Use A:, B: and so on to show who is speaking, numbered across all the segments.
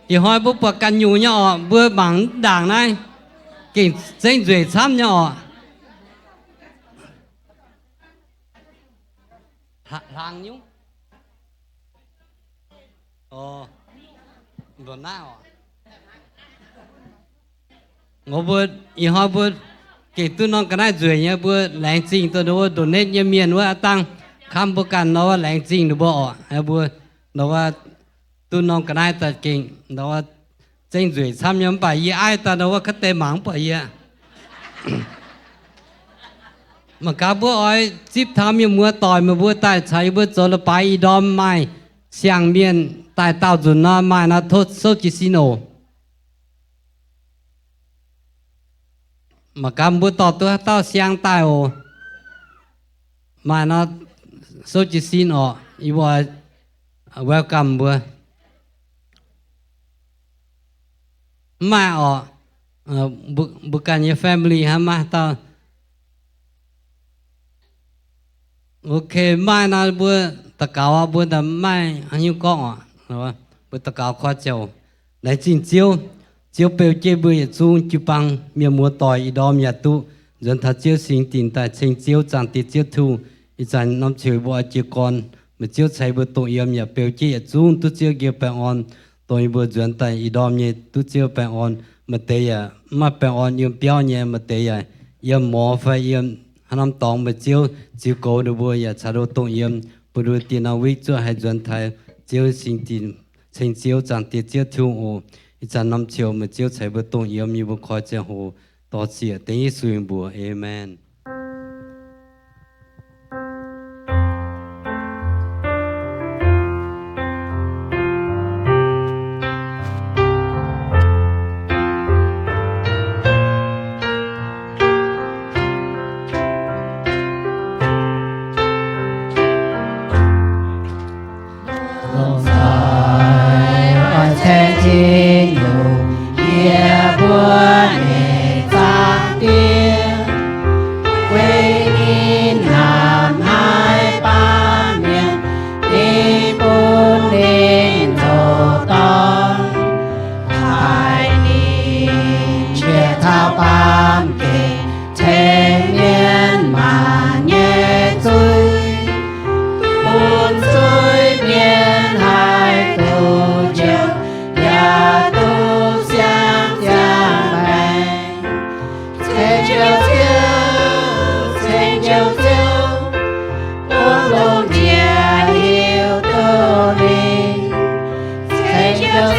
A: thì hỏi bố bà cần nhủ nhỏ vừa bằng đảng này kì danh duy xăm nhỏ hàng nhúng ồ đồ nào ngô bữa thì hỏi bữa kì tôi nói cái này duy nhá bữa lãnh trình tôi đâu đồ nét nhá miền bữa tăng khám bữa cần nó lãnh trình được bộ hay bữa nó tôi nói cái này ta kinh nó danh duy xăm nhắm bài gì ai ta nó khất tê mảng bài gì mà cả bữa ấy tiếp tham như mưa tỏi mà bữa tại chạy bữa cho là bài đom mai xiang miên tại tàu chuẩn nó mai nó thốt số chỉ xin ổ mà cả bữa tỏi tôi tao xiang tai ổ mai nó số chỉ xin ổ ý bữa welcome bữa mai ổ bukannya family hama tao ok mai na bữa tất cả bữa là mai anh yêu con à rồi bữa tất cả khoa chiều lấy chín chiều bèo chơi bữa chung chụp bằng miếng mua tỏi đó miếng tu dân thật chiều sinh tiền tại trên chiều chẳng tiết chiều thu ít chẳng năm chiều bữa chiều con mà chiều chạy bữa tụng yếm miếng bèo chơi chung tu chiều kia bèo on tụng bữa dân tại đó miếng tu chiều bèo on mà tây à mà bèo on yếm béo nhẹ mà tây à yếm mỏ phải yếm hắn tòng mà chiếu cố được bữa giờ cha đồ tông yếm bữa đầu tiên nào viết cho hai dân thái chiếu sinh tiền sinh chiếu chẳng tiết chiếu thu hồ ít chẳng năm chiều mà chiếu chạy bữa tông yếm như bữa khó chơi hồ to chia tiếng ý xuyên bữa amen.
B: Hãy subscribe cho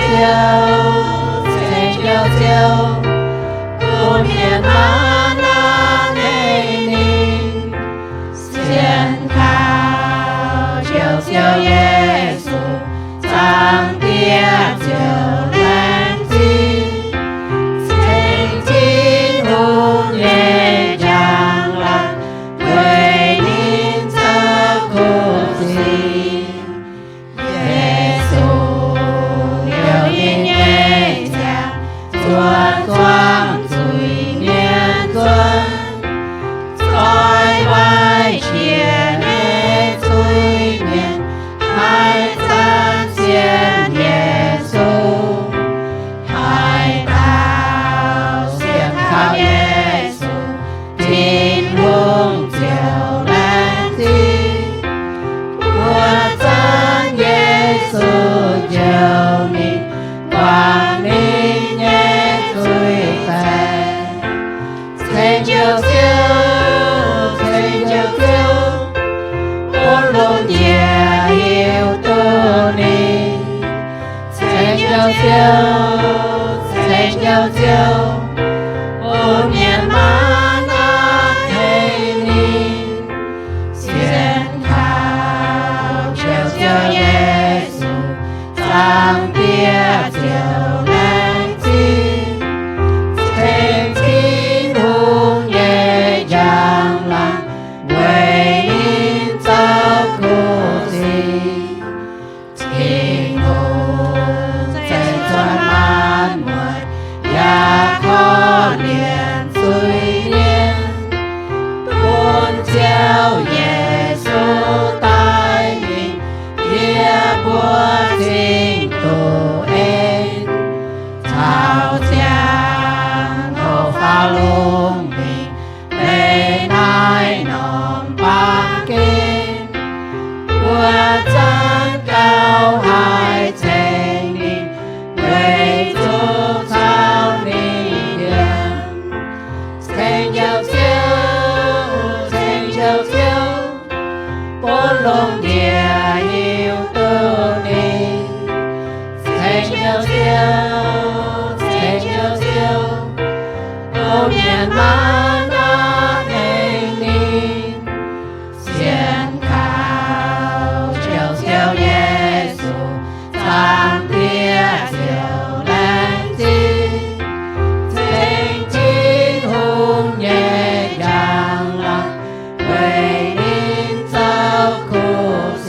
B: kênh Ghiền Mì Gõ để không bỏ lỡ 成就救，成就救，后面满那灵灵，先靠救救耶稣，上帝救人子，曾经红叶养狼，为您走苦行。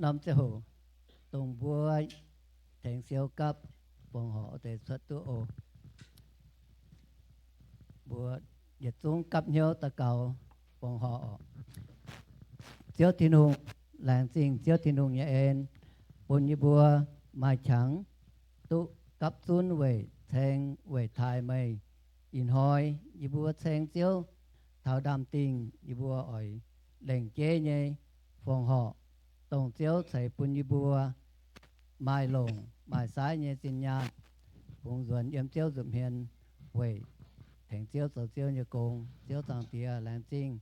C: năm chế hồ tùng bua thành siêu cấp bọn họ để xuất tu ô bua dịch xuống cấp nhớ ta cầu bọn họ chiếu thiên hùng làng sinh chiếu thiên hùng nhà em bồn như bua mai trắng tụ cấp xuống về thành về thái mây in hoi như bua thành chiếu thảo đam tình như bua ỏi lệnh chế nhé phòng họ tổng chiếu thầy bồn như bua mai lồng mai sái nhé xin nhạt vùng duẩn yếm chiếu dùm hiền về thành chiếu sở chiếu như cùng chiếu thằng tía làng sinh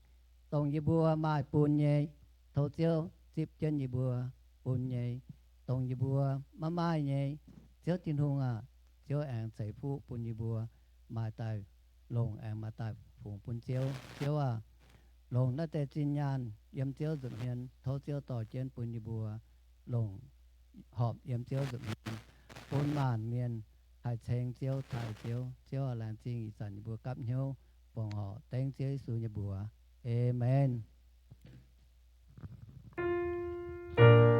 C: tổng như bua mai bùn nhé thấu chiếu xịp chân như bùa bùn nhé tổng như bùa má mai nhé chiếu tin hùng à chiếu ảnh xảy phụ bùn như bùa mai tài lồng ảnh mà tài phùng bùn chiếu à lồng nó tê xin nhàn yếm chiếu dùm hiền thấu chiếu tỏ trên bùn như bùa lồng họp yếm chiếu dùm hiền bùn màn miền hai chênh chiếu thải chiếu ở làng sinh ý sản như bùa cắp nhau phòng họ tên chiếu su như bùa Amen.
B: Hãy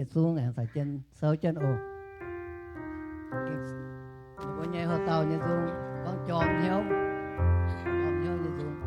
C: xuống hàng phải chân sâu chân ồ bữa nhảy hồ tàu như xuống con tròn nhau như xuống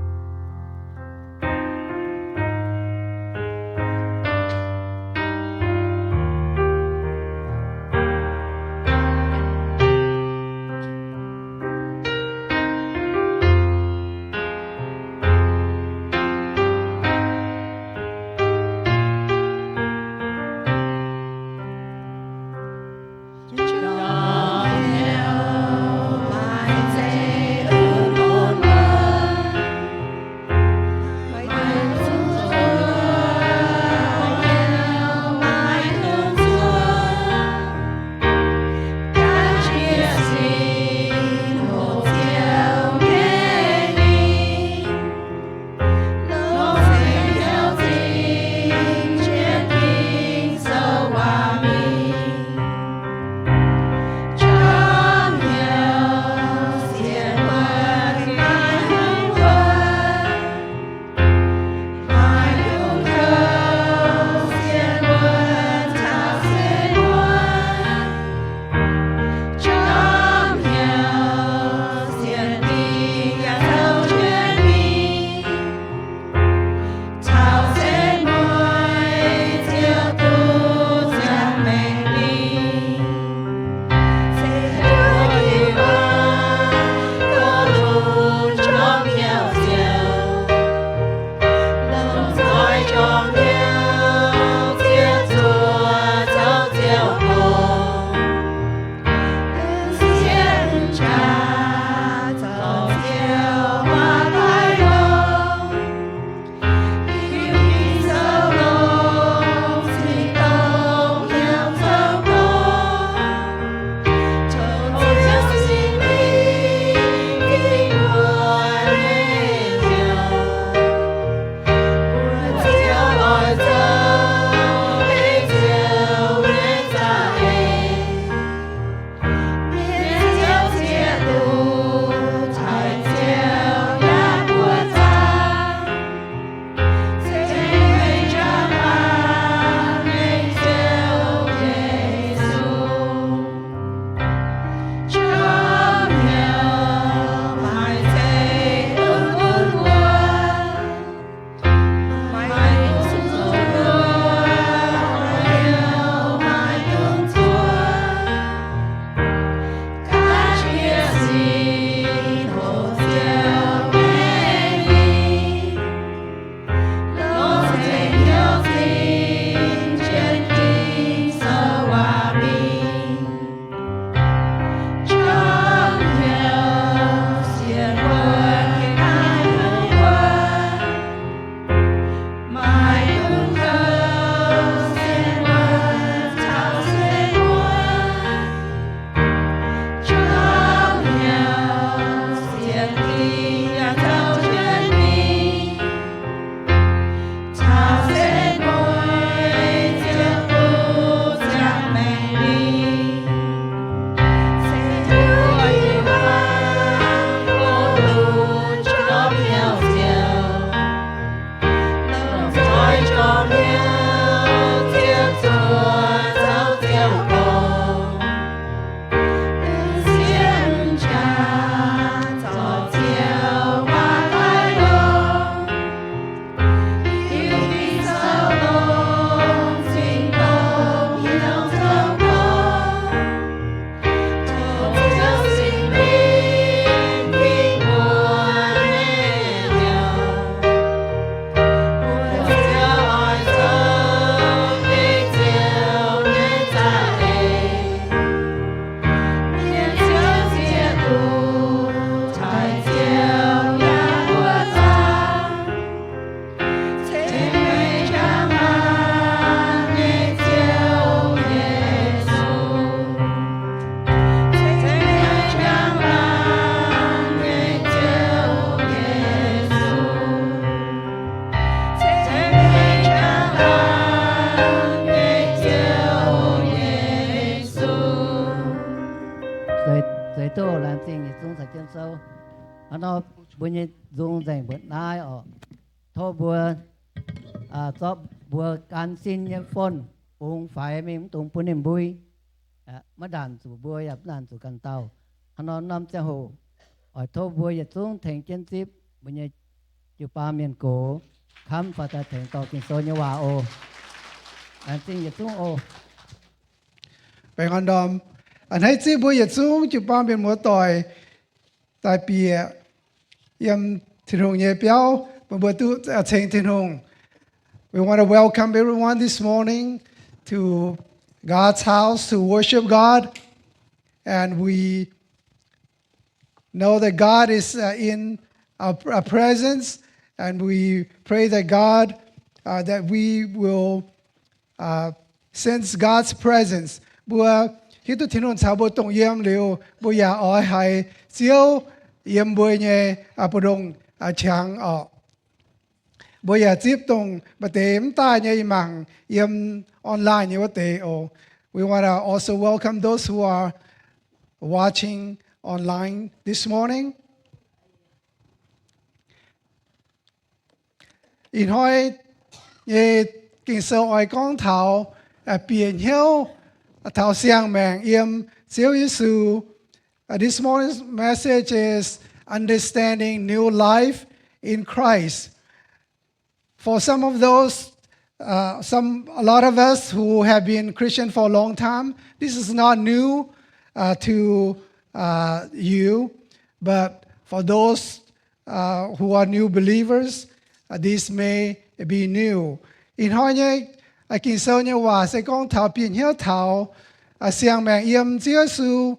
C: nó bây giờ dùng dành bữa nay ở thô bữa cho bữa can xin nhân phone bung phải mình tung bún niệm bui mất đàn chủ bùi nhập đàn chủ cần tàu hắn nó nằm trong hồ ở thô bùi nhập xuống thành chân tiếp bây giờ chịu ba miền cổ khám và ta thành tàu kinh số như hòa ô anh tin nhập xuống ô
D: Vậy còn đom anh hãy chỉ bùi nhập xuống chịu ba miền múa tỏi tại bìa yếm thiên hùng nhẹ béo mà bữa tu thành thiên hùng. We want to welcome everyone this morning to God's house to worship God, and we know that God is in our presence, and we pray that God that we will sense God's presence. Bữa khi tu thiên hùng chào bữa tụng yếm liu bữa ya ở hay chiếu yếm bữa nhẹ bữa đông chẳng ở bữa giờ tiếp tục bữa tiệm ta như mạng yếm online như vậy oh we want to also welcome those who are watching online this morning. In hỏi như kinh sâu ai con thảo biển hiếu thảo xiang mạng yếm Chúa Giêsu. This morning's message is understanding new life in Christ. For some of those, a lot of us who have been Christian for a long time, this is not new to you. But for those who are new believers, this may be new. In hỏi nhé, kinh sâu như hòa sẽ con thảo biển hiếu thảo xiang mạng yếm Chúa Giêsu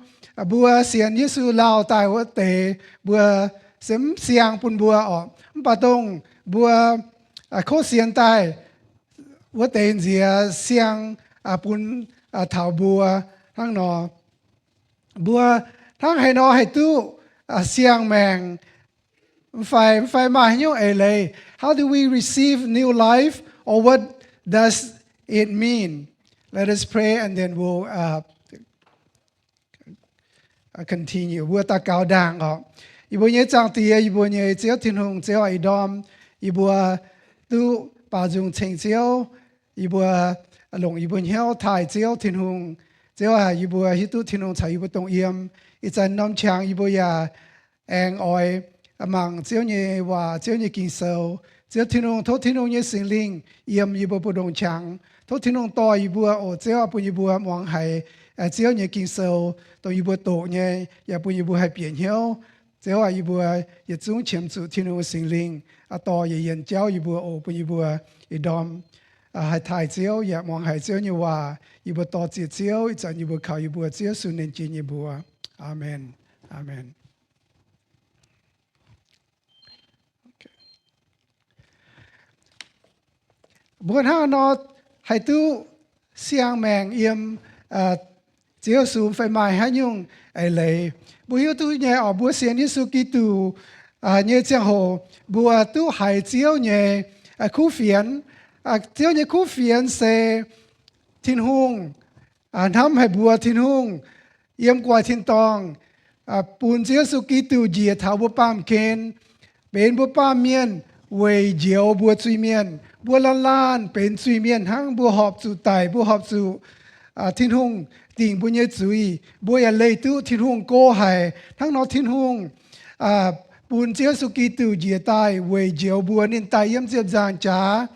D: bùa xiên Giêsu lao tại vật tế bùa sớm xiang pun bùa ở bà tông bùa khó xiên tại vật tế gì xiang pun thảo bùa thằng nó bùa thằng hay nó hay tu xiang mạng phải mà nhau ấy lệ. How do we receive new life, or what does it mean? Let us pray and then we'll continue. Bữa ta cao đàng họ. Ibu nhớ trang tìa, ibu nhớ chiếu thiên hùng chiếu ai đom, ibu tu bảo dung trình chiếu, ibu lồng ibu nhớ thái chiếu thiên hùng chiếu ibu hít tu thiên hùng chạy ibu tông yếm, itan nom chang ibu ya anh oi mang chiếu nhớ và chiếu nhớ kinh sâu, chiếu thiên hùng thốt thiên hùng nhớ sinh linh yếm ibu bồ đông chang, thốt thiên hùng to ibu ở chiếu apu ibu mong hay chiếu nhớ kinh sâu. Tôi ibu tổ nhé, ya bùi ibu hay biển hiếu, chiếu ibu ya chúng chiếm chủ thiên hùng sinh linh, to ya yên chiếu ibu ở bùi ibu idom hay thái chiếu ya mong hay chiếu như hòa, ibu to chỉ chiếu, chẳng ibu khảo ibu chiếu su nên chỉ ibu. Amen, amen. Buồn ha nó hay tu xiang mèng yếm Chúa Giêsu phải mai hay nhung ấy lấy bùa hiếu tu nhẹ ở bùa xiên Giêsu Kitô nhẹ chẳng hồ bùa tu hải chiếu nhẹ khu phiền chiếu nhẹ khu phiền sẽ thiên hùng nắm hay bùa thiên hùng yếm qua thiên tòng bùn Chúa Giêsu Kitô diệt thảo bùa pam kên bên bùa pam miên về diệu bùa truy miên bùa lan lan bên truy miên hăng bùa họp chủ tài bùa họp chủ thiên hùng tình bùa nhớ chuối bùa ya lấy tu thiên hùng cô hay thằng nó thiên hùng bùn Chúa Giêsu Kitô diệt tai về diệu bùa nên tai yếm diệt giang trả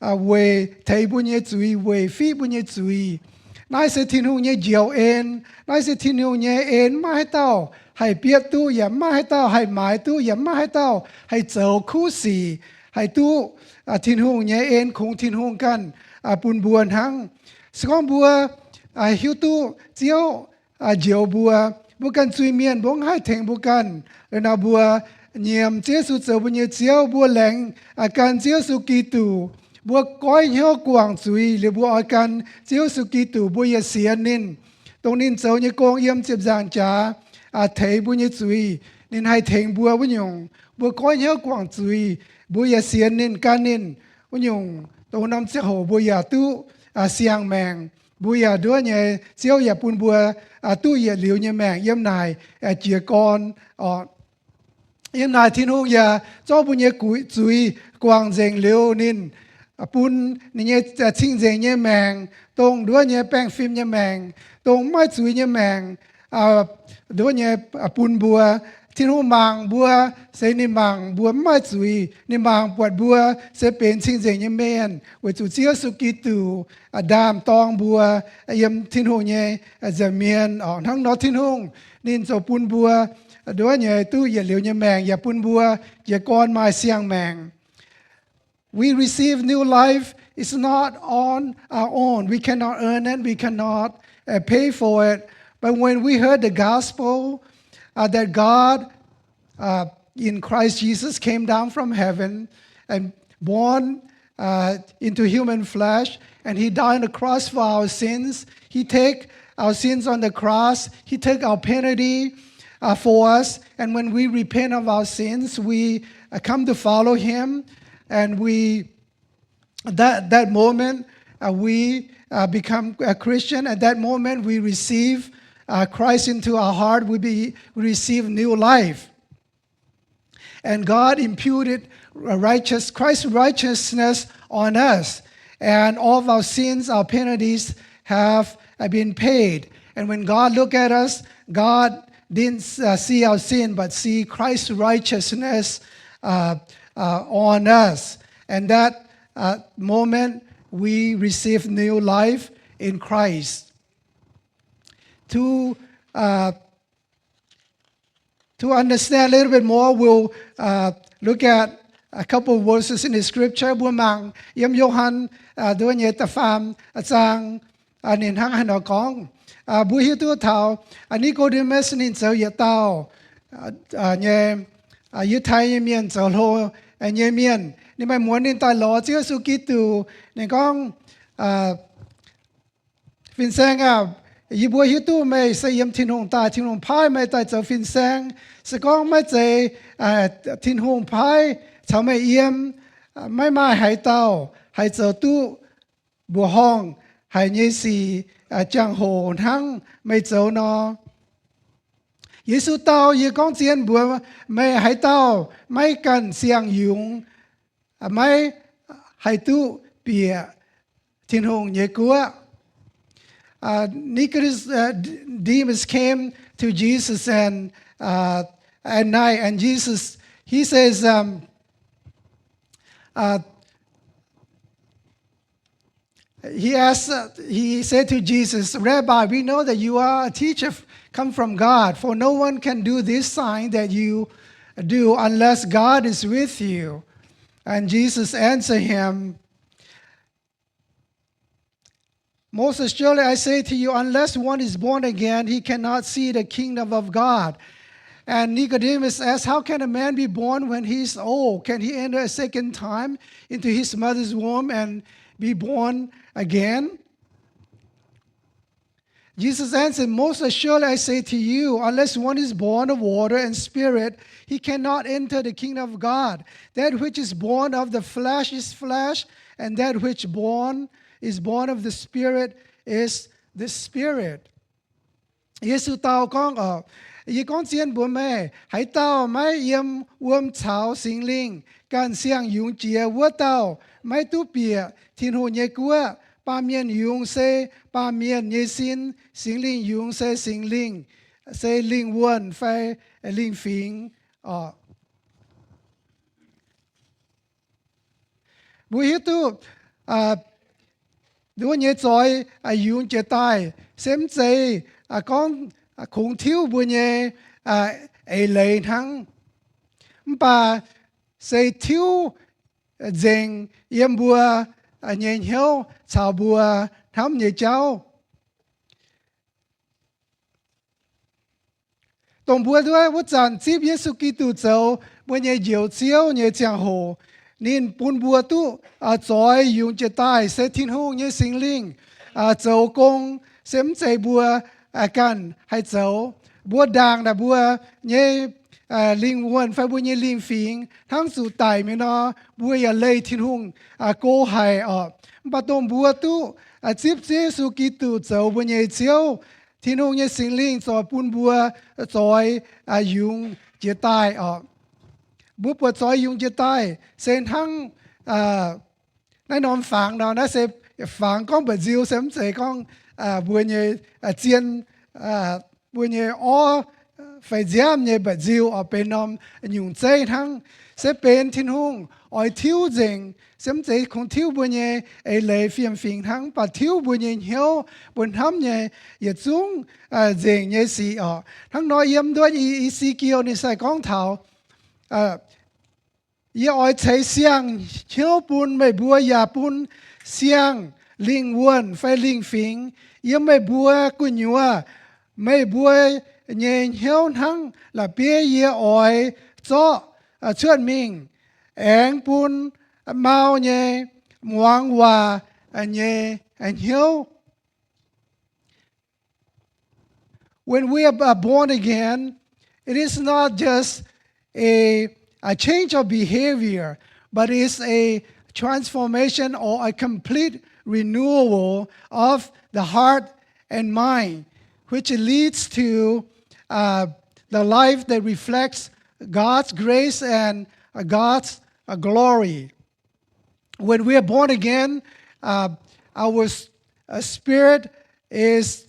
D: về thầy bùa nhớ chuối về phi bùa nhớ chuối nãy sẽ thiên hùng nhớ diệu en nãy sẽ thiên hùng nhớ en mai tao hay biết tu ya mai tao hay mai tu ya mai tao hay châu khu sĩ hay tu thiên hùng nhớ en khung thiên hùngกันbùn buồn hăng con bùa hiếu tu chiếu diệu bùa bùaกันchui miên bùa hai thèn bùaกันrồi nào bùa nhiệm Chúa Giêsu châu bùa nhớ chiếu bùa lệnhกันChúa Giêsu Kitô bùa coi hiếu quảng chui liệu bùaกันChúa Giêsu Kitô bùa ya xiên nín tông nín châu nhớ con yếm chép giang trả thầy bùa nhớ chui nín hai thèn bùa bùa nhung bùa coi hiếu quảng chui bùa ya xiên nín can nín bùa nhung tông năm chiếc hồ bùa ya tu xiang mèng bùi ya đứa nhé chiếu ya pun bùa tu ya liu nhé mèng yếm này chia con yếm này thiên hùng ya cho bùi nhé cúi chui quang dành liu nín bún nhẹ chinh dễ nhẹ mèng tông đua nhẹ beng phim nhẹ mèng tông mai chuối nhẹ mèng đua nhẹ bún bùa thiên hùng màng bùa sẽ ni màng bùa mai chuối ni màng bọt bùa sẽเป็นchinh dễ nhẹ mèn với chủ chia su ký tù đam tong bùa yếm thiên hùng nhẹ giờ miền ở thằng nó thiên hùng nên cho bún bùa đua nhẹ tu giờ liều nhẹ mèng giờ bún bùa giờ con mai xiang mèng. We receive new life. It's not on our own. We cannot earn it. We cannot pay for it. But when we heard the gospel that God in Christ Jesus came down from heaven and born into human flesh, and He died on the cross for our sins. He took our sins on the cross. He took our penalty for us. And when we repent of our sins, we come to follow Him. And we, that moment, we become a Christian. At that moment, we receive Christ into our heart. We receive new life. And God imputed Christ's righteousness on us. And all of our sins, our penalties have been paid. And when God looked at us, God didn't see our sin, but see Christ's righteousness on us. And that moment, we receive new life in Christ. To understand a little bit more, we'll look at a couple of verses in the scripture. Buôn mạng yếm Johann đôi nhẹ ta phàm sang nền hăng hành ở con. Buổi hiếu tu thảo Nicodemus nên giờ yết tao nhẹ yết thái nhẹ miền giờ lô nhẹ miền. Nhưng mà muốn nên tài lọ Chúa Giêsu Kitô nên con phiên sang y buổi hiếu tu mày sẽ yếm thiên hùng phái mày tại giờ phiên sang sẽ con mày chạy thiên hùng phái cháu mày yếm mày hải tàu hải giờ tu bùa hong hải nhị sĩ giang hồ thăng mày giờ nó Giêsu tao y con chiến bùa mày hải tàu mày cần xiang dùng mày hải tu bìa thiên hùng nhẹ của Nicodemus came to Jesus at night, and Jesus, he says, he said to Jesus, Rabbi, we know that you are a teacher come from God, for no one can do this sign that you do unless God is with you. And Jesus answered him, most surely I say to you, unless one is born again, he cannot see the kingdom of God. And Nicodemus asked, how can a man be born when he's old? Can he enter a second time into his mother's womb and be born again? Jesus answered, most surely I say to you, unless one is born of water and spirit, he cannot enter the kingdom of God. That which is born of the flesh is flesh, and that which is born of the Spirit is the Spirit. Giêsu tao con y con chiến bố mẹ hãy tao mãi yếm cháo sinh linh can xiang dùng chia vua tao mãi tu bìa thiên hồ nhẹ của ba miền dùng xe ba miền nhẹ xin sinh linh dùng xe sinh linh xe linh quân phải linh phình buổi hiếu tu đứa nhẹ giỏi dùng chế tài xem chế con khủng thiếu buổi nhẹ lấy thắng bà sẽ thiếu dành yếm bùa nhẹ hiếu chào bùa thắm nhẹ cháu tổng bùa đuôi vô chẳng tiếp Giêsu Kitô châu buổi nhẹ diệu chiếu nhẹ giang hồ nên bốn bùa tu giỏi dùng chế tài sẽ thiên hùng nhẹ sinh linh châu công xem chế bùaกันให้เจ้าบัวด่างนะบัวเนี่ยลิงวนไฟบัวเนี่ยลิงฟิงทั้งสู่ไตไม่นอบัวอย่าเลยทิ้งหุงโกหายปะตงบัวตู้จิบเจสุกิตูเจ้าบัวเนี่ยเจียวทิ้งหุงเนี่ยสิงลิงจอปุ่นบัวจอยยุงเจียตายบัวปวดจอยยุงเจียตายเส้นทั้ง nãy nôm phẳng đó nó sẽ phẳng con bờ diêu sớm sẽ con buổi nhẹ chiên buổi nhẹ ó phải giảm nhẹ bờ diêu ở bên nôm nhung chơi thăng sẽ bên thiên hùng ở thiếu dình sớm sẽ không thiếu buổi nhẹ lấy phiền phiền thăng và thiếu buổi nhẹ hiếu buổi thắm nhẹ giờ xuống dình nhẹ xì ở thăng nói yếm đôi ý xì kiều này sai con thảo giờ ở thấy xiang hiếu bún mấy bùa ya bún xiang linh quân phải linh phiền giờ mấy bùa cu nhua mấy bùa nhẹ hiếu thăng là bia giờ ở cho chuyện mình anh bún mau nhẹ ngoan hòa nhẹ hiếu. When we are born again, it is not just a change of behavior, but it's a transformation or a complete renewal of the heart and mind, which leads to the life that reflects God's grace and God's glory. When we are born again, our spirit is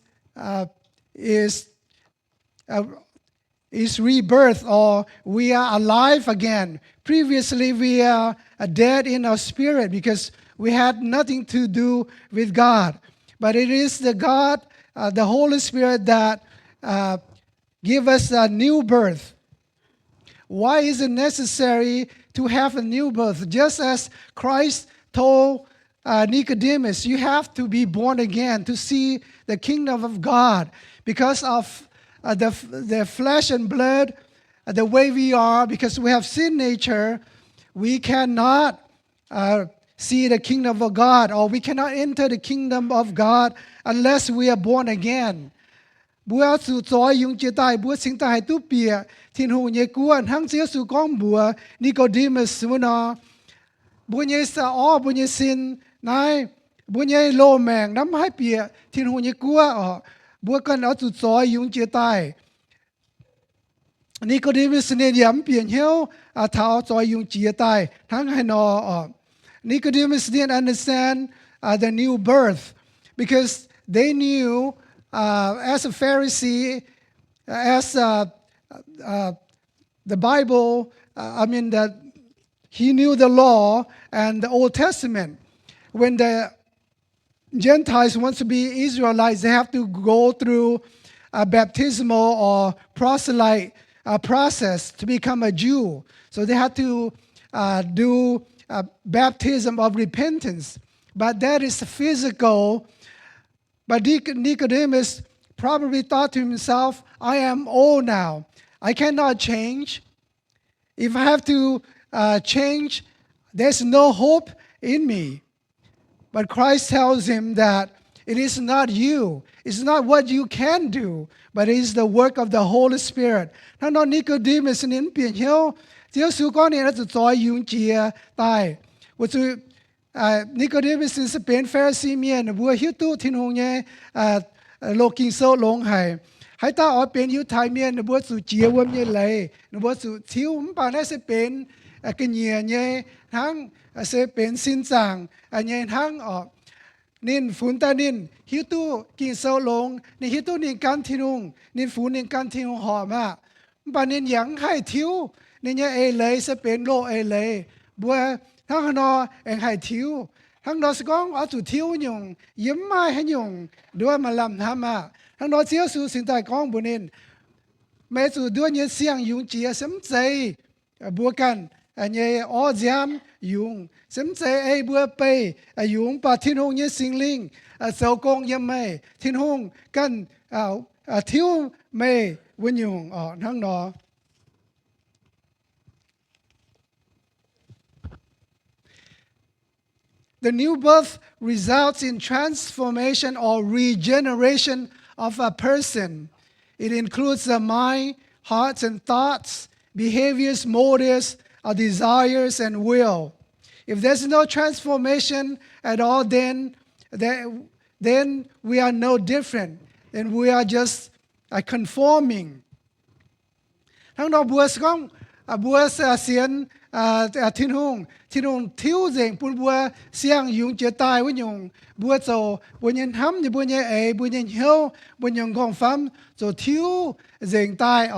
D: rebirth, or we are alive again. Previously, we are dead in our spirit because we had nothing to do with God. But it is the God, the Holy Spirit, that give us a new birth. Why is it necessary to have a new birth? Just as Christ told Nicodemus, you have to be born again to see the kingdom of God. Because of the flesh and blood, the way we are, because we have sin nature, we cannot see the kingdom of God, or we cannot enter the kingdom of God unless we are born again. Bữa sự cho dùng chia tay bữa sinh tai tu bia thiên hùng nhẹ cuốn hăng chiếu sự con bữa Nicodemus muốn nó bữa nhẹ sa ó bữa nhẹ sin này bữa nhẹ lô mèng nắm hai bia thiên hùng nhẹ cuốn bữa con ở sự cho dùng chia tay Nicodemus nên yếm biển hiếu tháo cho dùng chia tay thằng hay nó Nicodemus didn't understand the new birth because they knew. As a Pharisee, as the Bible, that he knew the law and the Old Testament. When the Gentiles want to be Israelites, they have to go through a baptismal or proselyte process to become a Jew. So they had to do a baptism of repentance. But that is physical. But Nicodemus probably thought to himself, I am old now. I cannot change. If I have to change, there's no hope in me. But Christ tells him that it is not you. It's not what you can do, but it is the work of the Holy Spirit. Thằng đó Nicodemus nên biển hiếu, Chúa sư con này là cho dùng chia tài. Nicodemus is a bên Pharisee miền bùa hiếu tu thiên hùng nhé lô kinh sâu lông hải hãy ta ở bên hiếu thái miền bùa sự chia vâm như lấy bùa sự thiếu bà này sẽ bên cái nhẹ nhé thằng sẽ bên xin giảng nhé thằng ở nên phun ta nên hiếu tu kinh sâu lông nên hiếu tu nên can thiên hùng nên phun nên can thiên hùng họ mà bà nên yang hay thiếu nên nhé lấy sẽ bên lô lấy bùa thằng nó anh hay thiếu thằng nó sẽ có ở chỗ thiếu nhung yếm mai hay nhung đôi mà làm tham à thằng nó chiếu sự sinh tại con bữa nên mấy chỗ đôi như xiang dùng chia sắm dây bữa can như ở giam dùng sắm dây ai bữa bay dùng把thiên hùng như sinh linh sầu công yếm mai thiên hùng can thiếu mai vẫn dùng ở thằng nó. The new birth results in transformation or regeneration of a person. It includes the mind, hearts and thoughts, behaviors, motives, our desires and will. If there's no transformation at all, then we are no different. Then we are just conforming. Thằng đó bữa xong búa xiên thiên hùng thiếu dành bún búa xiang dùng chia tai với nhung búa dầu búa nhân hâm thì búa nhân ấy búa nhân hiếu búa nhân gong phám rồi thiếu dành tai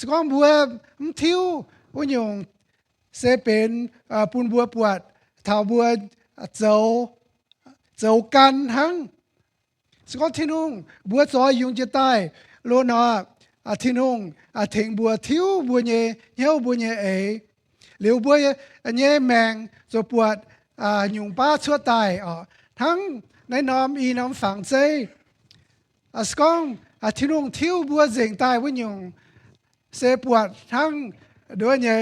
D: con búa thiếu với nhung sẽเป็นbún búa bọt thảo búa dầu can hăng con thiên hùng búa gió dùng chia tai lô nọ thiên hùng thịnh búa thiếu búa nhẹ hiếu búa nhẹ ấy liu búa nhẹ mèng rồi bọt nhung baชั่วตายทั้งในน้อมอีน้อมฝังใจสกองที่นุ่งทิ้วบัวเสียงตายว่ายุงเสปวดทั้งด้วยเนี่ย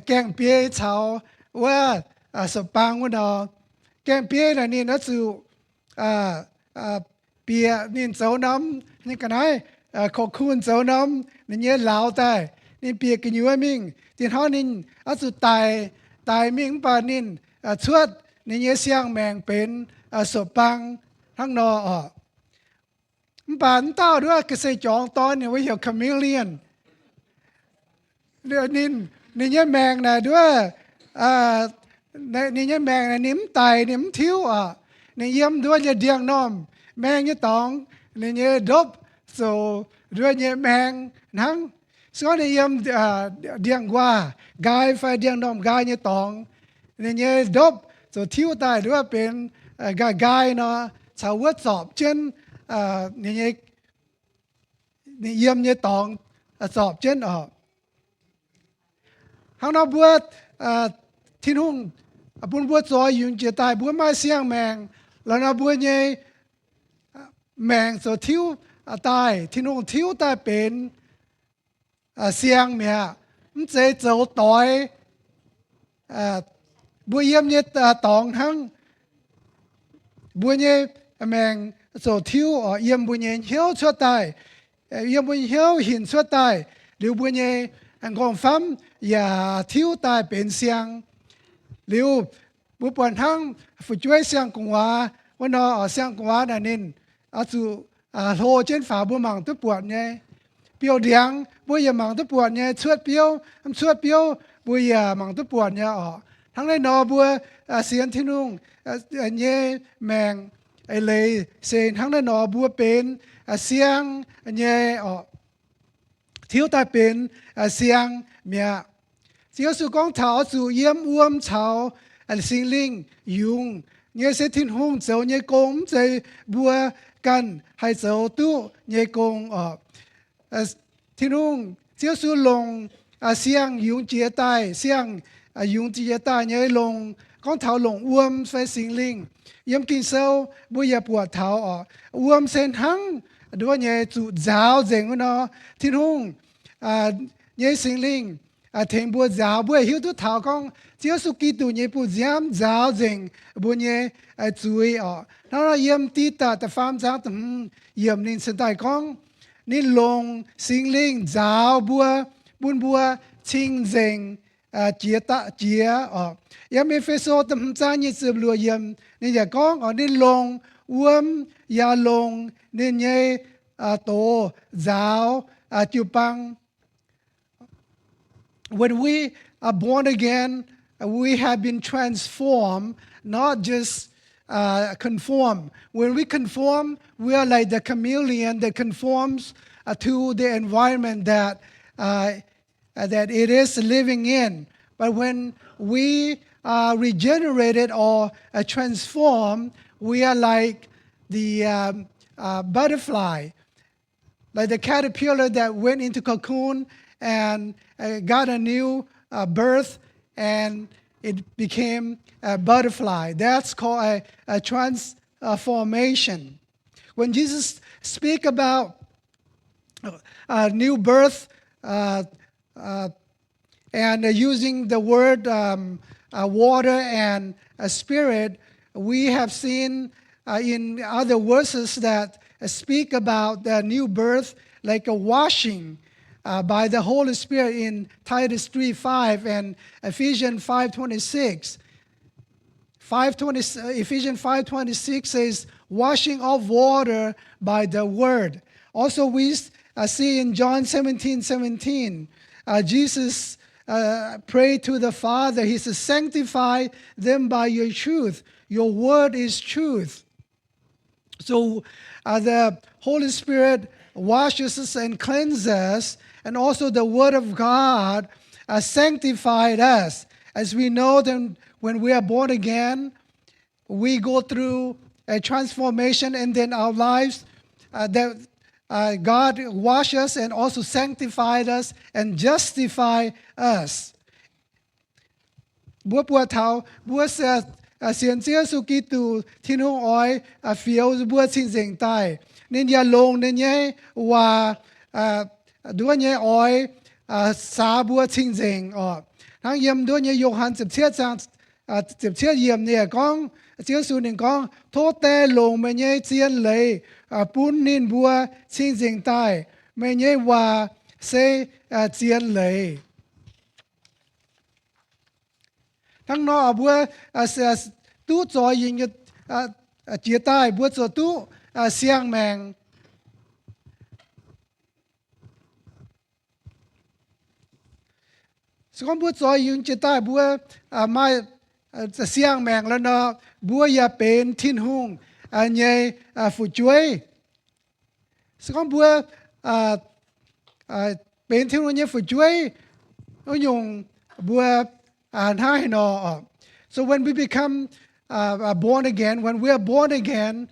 D: แกงเปียเฉาว่าสปังว่าดอแกงเปียนี่นั่นสู่เปียนี่เจ้าน้ำนี่กันไหนขอคุณเจ้าน้ำนี่เนี่ยเหลาตายนี่เปียกันอยู่ว่ามิงที่เขานี่สู่ตายมิงปานินชวดนี่เนี่ยเสียงแมงเป็นสปังทั้งนอป่านเต้าด้วยก็ใส่จองตอนเนี่ยไว้เหี่ยวคาเมเลียนเรื่องนี้เนี่ยแมงนะด้วยนี่เนี่ยแมงนะนิ่มไตนิ่มทิ้วนี่เยี่ยมด้วยเนี่ยเดียงน้อมแมงเนี่ยตองนี่เนี่ยดบโซด้วยเนี่ยแมงทั้งส่วนนี่เยี่ยมเดียงกว่ากายไฟเดียงน้อมกายเนี่ยตองนี่เนี่ยดบโซทิ้วตายด้วยเป็นกายเนาะชาววัดสอบเช่นนี่เยี่ยมเนี่ยตองสอบเช่นข้างนอกบัวที่นุ่งบุญบัวจอยยุงเจตายบัวไม้เสียงแมงแล้วนะบัวเนี่ยแมงโซทิวตายที่นุ่งทิวตายเป็นเสียงเมียมันจะเจ้าต่อยบัวเยี่ยมเนี่ยตองทั้งบัวเนี่ยแมงโซทิวเยี่ยมบัวเนี่ยเหี้ยวชั่วตายเยี่ยมบัวเหี้ยวหินชั่วตายหรือบัวเนี่ยอันกองฟ้าอย่าทิวตายเป็นเสียงหรือบุปผาทั้งฝึกช่วยเสียงกงว่าวันนอเสียงกงว่านั่นนินจู่โหเช่นฝาบัวมังตัวปวดเนี่ยเปียวเดียงบัวอย่ามังตัวปวดเนี่ยชวดเปียวชวดเปียวบัวอย่ามังตัวปวดเนี่ยทั้งในนอบัวเสียงที่นุ่งเนี่ยแมงไอเลยเสียงทั้งในนอบัวเป็นเสียงเนี่ยทิวตายเป็นเสียงเมียเสียงสุกองเถาสู่เยี่ยมอ้วมเฉาสิงลิงยุงเนี่ยเสถินหงเจ้าเนี่ยกงใจบัวกันให้เจ้าตู้เนี่ยกงทินหงเสียงสุลงเสียงยุงเจียตายเสียงยุงเจียตายเนี่ยลงกองเถาลงอ้วมไฟสิงลิงเยี่ยมกินเซลบัวอย่าปวดเถาอ้วมเส้นทั้งด้วยเนี่ยจุดจ้าวเจ๋งเนาะทินหงเนี่ยสิงลิงเทงบัวจ้าวบัวหิวตัวเท้าของเจ้าสุกิตุเนี่ยปูจามจ้าวเจ๋งบัวเนี่ยจุยแล้วเราเยี่ยมตีตาแต่ฟาร์มจ้าวถึงเยี่ยมนินสันไตของนี่ลงสิงลิงจ้าวบัวบุญบัวชิงเจ๋งเจียตะเจียยังมีเฟโซตมจ้าเนี่ยสืบลัวเยี่ยมนี่อย่าก้องนี่ลงอ้วมยาลงนี่เนี่ยโตจ้าวจูปังWhen we are born again, we have been transformed, not just conform. When we conform, we are like the chameleon that conforms to the environment that it is living in. But when we are regenerated or transformed, we are like the butterfly, like the caterpillar that went into cocoon and got a new birth, and it became a butterfly. That's called a transformation. When Jesus speak about new birth and using the word water and spirit, we have seen in other verses that speak about the new birth like a washing by the Holy Spirit in Titus 3:5 and Ephesians 5:26. Ephesians 5:26 says, washing of water by the word. Also we see in John 17:17, Jesus pray to the Father. He says, sanctify them by your truth. Your word is truth. So the Holy Spirit washes us and cleanses us, and also the Word of God sanctified us. As we know, then when we are born again, we go through a transformation, and then our lives, God washed us and also sanctified us and justified us. Bữa thảo bữa xiên chia su ký tu thiên hùng oi phiếu bữa xin dành tai nên ya long nên nhé và đua nhé oi sa bữa xin dành thằng yếm đua nhé Gioan 17 章17yếmเนี่ย講chia su nên講thô tê long mà nhé chiên lấy bún nên bữa xin dành tai mà nhé và sẽ chiên lấyทั้งนอบัวตู้จอยยิงเจียใต้บัวจอตู้เสียงแมงสกุลบัวจอยยิงเจียใต้บัวไม่เสียงแมงแล้วเนาะบัวอย่าเป็นทิ้นหุ่งใหญ่ฝูช่วยสกุลบัวเป็นทิ้นหุ่งใหญ่ฝูช่วยยงบัวSo when we become born again, when we are born again,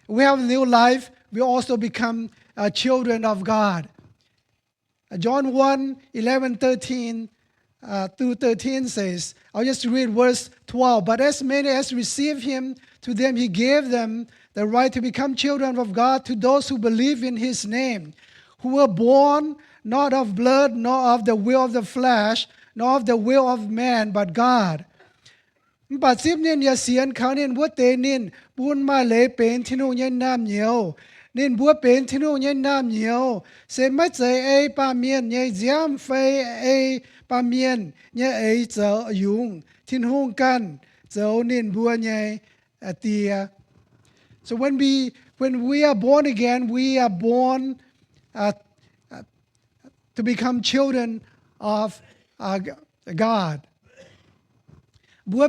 D: we have a new life, we also become children of God. John 1, 11, 13 through 13 says, I'll just read verse 12. But as many as received him, to them he gave them the right to become children of God, to those who believe in his name, who were born not of blood, nor of the will of the flesh, nor of the will of man, but God. ปัจจุบันเนี่ยเสียนเขาเนี่ยบัวเตนินบุญมาเลยเป็นที่นู่นยันน้ำเหนียวนินบัวเป็นที่นู่นยันน้ำเหนียวเสไม่ใจไอปาเมียนยัยเจียมไฟไอปาเมียนยัยไอเจ้ายุงที่นู่นกันเจ้านินบัวยัยเตีย So when we are born again, we are born to become children of God. บัว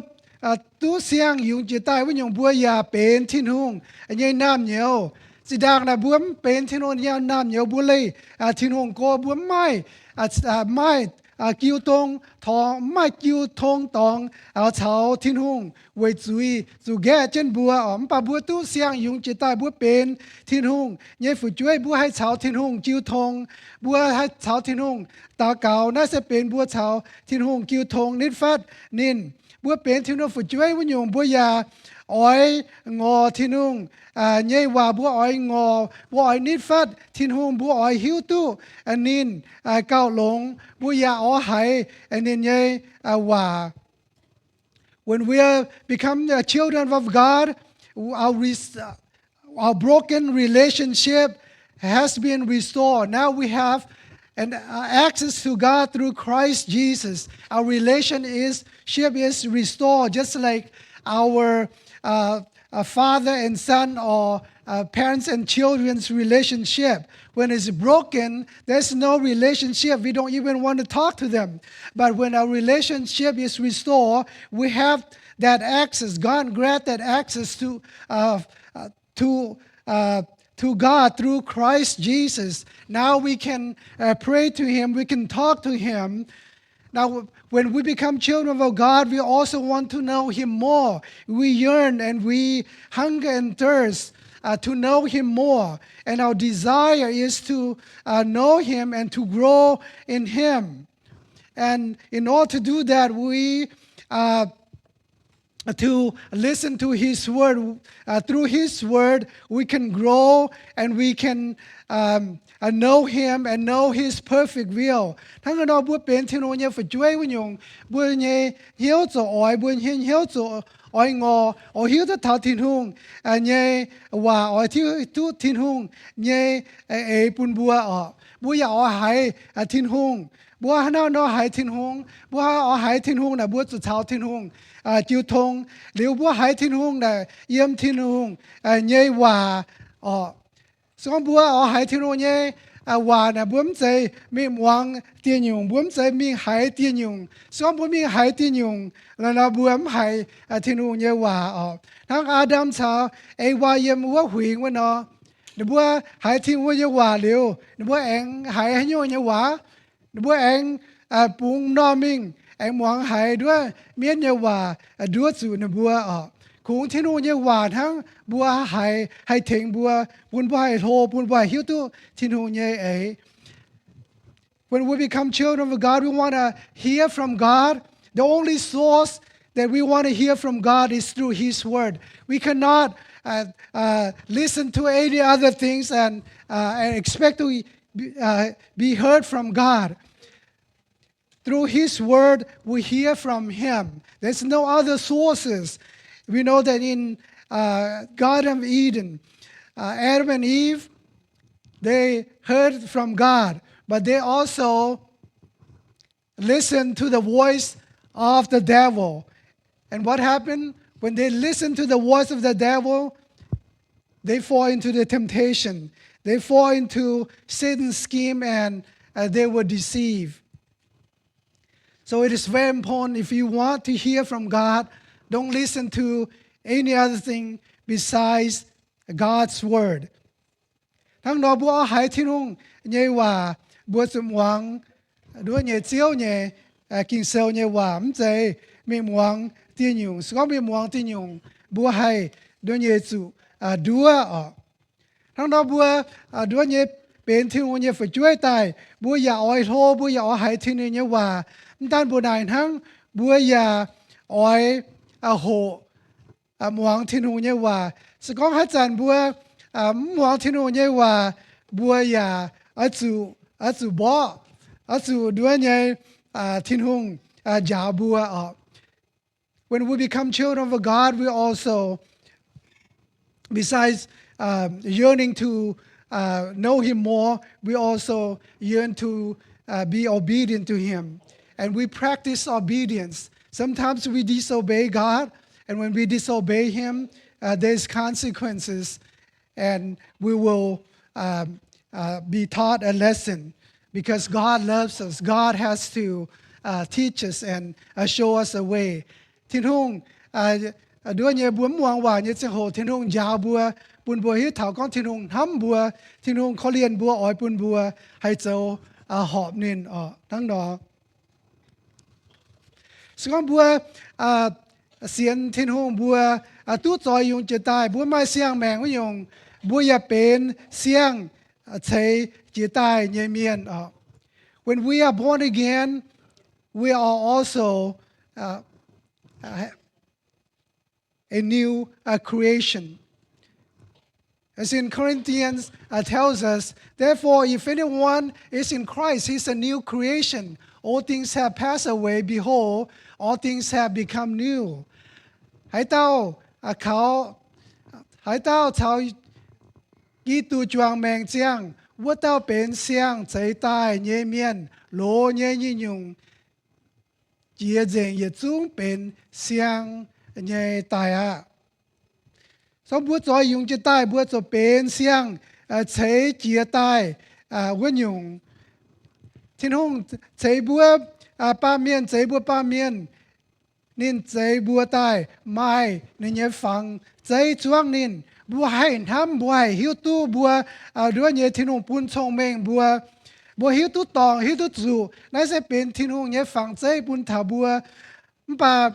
D: ตู้เสียงยุงจีใต้ว่าอย่างบัวยาเป็นที่นุ่งอันยัยน้ำเหนียวสิดางนะบัวเป็นที่นุ่งยาน้ำเหนียวบัวเลยที่นุ่งก็บัวไม่กิ้วตงทองไม่กิ้วทงตองเอาเฉาที่นุ่งไว้จุยจุแก่เจนบัวปะบัวตู้เสียงยุงจีใต้บัวเป็นที่นุ่งยัยฝึกช่วยบัวให้เฉาที่นุ่งกิ้วทงบัวให้เฉาที่นุ่งตาเก่าน่าจะเป็นบัวเฉาที่นุ่งกิ้วทงนิดฟัดนินบัวเป็นที่นุ่งฝึกช่วยวันยงบัวยาอ้อยงอที่นุ่งเย่ว่าบัวอ้อยงอบัวอ้อยนิดฟัดที่นุ่งบัวอ้อยหิวตู้อันนินเก้าหลงบัวยาอ้อไหอันนินเย่ว่า When we become the children of God, our broken relationship has been restored. Now we have and access to God through Christ Jesus. Our relationship is restored, just like our father and son or parents and children's relationship. When it's broken, there's no relationship. We don't even want to talk to them. But when our relationship is restored, we have that access. God grant that access to God through Christ Jesus. Now we can pray to Him. We can talk to Him. Now, when we become children of God, we also want to know Him more. We yearn and we hunger and thirst to know Him more. And our desire is to know Him and to grow in Him. And in order to do that, we to listen to His Word. Through His Word, we can grow and we can know Him and know His perfect will. Thằng người đó bữa bên thiên hồ nhé phảiជួយvới nhung bữa nhé hiếu cho ỏi bữa nhé hiếu cho ỏi ngò ở hiếu cho thảo thiên hùng nhé và ỏi thiếu tu thiên hùng nhé bún bữa ở bữa giờ ở hải thiên hùng bữa nào nó hải thiên hùng bữa ở hải thiên hùng là bữa cho thảo thiên hùng chiêu thông liệu bữa hải thiên hùng là yếm thiên hùng nhé và xong bữa ở hải thiên hùng nhé 話呢本在咪往電用，本在咪喺電用，所以本咪喺電用，然後本係天父耶話哦，ทั้งอาดัมชาวไอ้วายมว่าหุยวันเนาะหรือว่าหายทิ้งว่าเยาว่าเร็วหรือว่าเองหายให้โยนเยาว่าหรือว่าเองปุงนอมิงเองมองหายด้วยเมียนเยาว่าด้วยสู่นบัวอ๋อคงที่นู่นเยาว่าทั้งบัวหายให้ถึงบัวปุนบัวให้โทปุนบัวหิวตู้ที่นู่นเยไอ When we become children of God, we want to hear from God. The only source that we want to hear from God is through His Word. We cannot listen to any other things and expect to be heard from God. Through His Word, we hear from Him. There's no other sources. We know that in Garden of Eden, Adam and Eve, they heard from God, but they also listened to the voice of the devil. And what happened? When they listened to the voice of the devil, they fall into the temptation. They fall into Satan's scheme and they were deceived. So it is very important, if you want to hear from God, don't listen to any other thing besides God's word. ทั้งนอบัวหายที่นุ่งเยว่าบัวสมหวังด้วยเยเจียวเยกินเซลเยว่ามันใจมีหวังที่ยุ่งสก็มีหวังที่ยุ่งบัวหายด้วยเยจุดัวอ๋อทั้งนอบัวด้วยเยเป็นที่นุ่งเยฝึกช่วยตายบัวอย่าอ้อยโทบัวอย่าอ้อยหายที่นี่เยว่ามันด้านบัวใดทั้งบัวอย่าอ้อยโหหวังที่นุ่งเยว่าสก็ให้จันบัวหวังที่นู่นเยว่าบัวอย่าจู่บ่จู่ด้วยเยที่นู่นจ่าบัวอ๋อ When we become children of God, we also, besides yearning to know Him more, we also yearn to be obedient to Him, and we practice obedience. Sometimes we disobey God, and when we disobey Him, there's consequences. And we will be taught a lesson because God loves us. God has to teach us and show us a way. Thiên hùng đứa nhớ buồn muang hòa nhớ sẽ hồ thiên hùng giáo bùa bùn bùa hiếu thảo con thiên hùng hâm bùa thiên hùng khó liền bùa ỏi bùn bùa hay châu họp nên ởทั้งđó. Sự con bùa xiên thiên hùng bùa tu tròi dùng chế tài bùa mai xiang mèng với dùng bùa ya bên xiang chế chế tài nhẹ miền ở. When we are born again, we are also a new creation. As in Corinthians tells us, therefore, if anyone is in Christ, he's a new creation. All things have passed away. Behold, all things have become new. Hãy tao chào kỹ tu chuang mèng chiang, vô tao bên xiang chế tai nhẹ miên, lô nhẹ như nhung, chia dành yết chung bên xiang nhẹ tai à. Xong bố cho dùng chế tai, bố cho bên xiang chế chia tai với nhung. Thiên hùng chế bố ba miên, chế bố ba miên, nên chế bố tai, mai nên nhẹ phẳng, chế chuang nên, bùa hay thăm bùa hay hiếu tu bùa đứa nhớ thiên hùng bún chong mèng bùa hiếu tu tòng hiếu tu chủ nãy sẽเป็นthiên hùng nhớ phẳng chế bún thảo bùa bà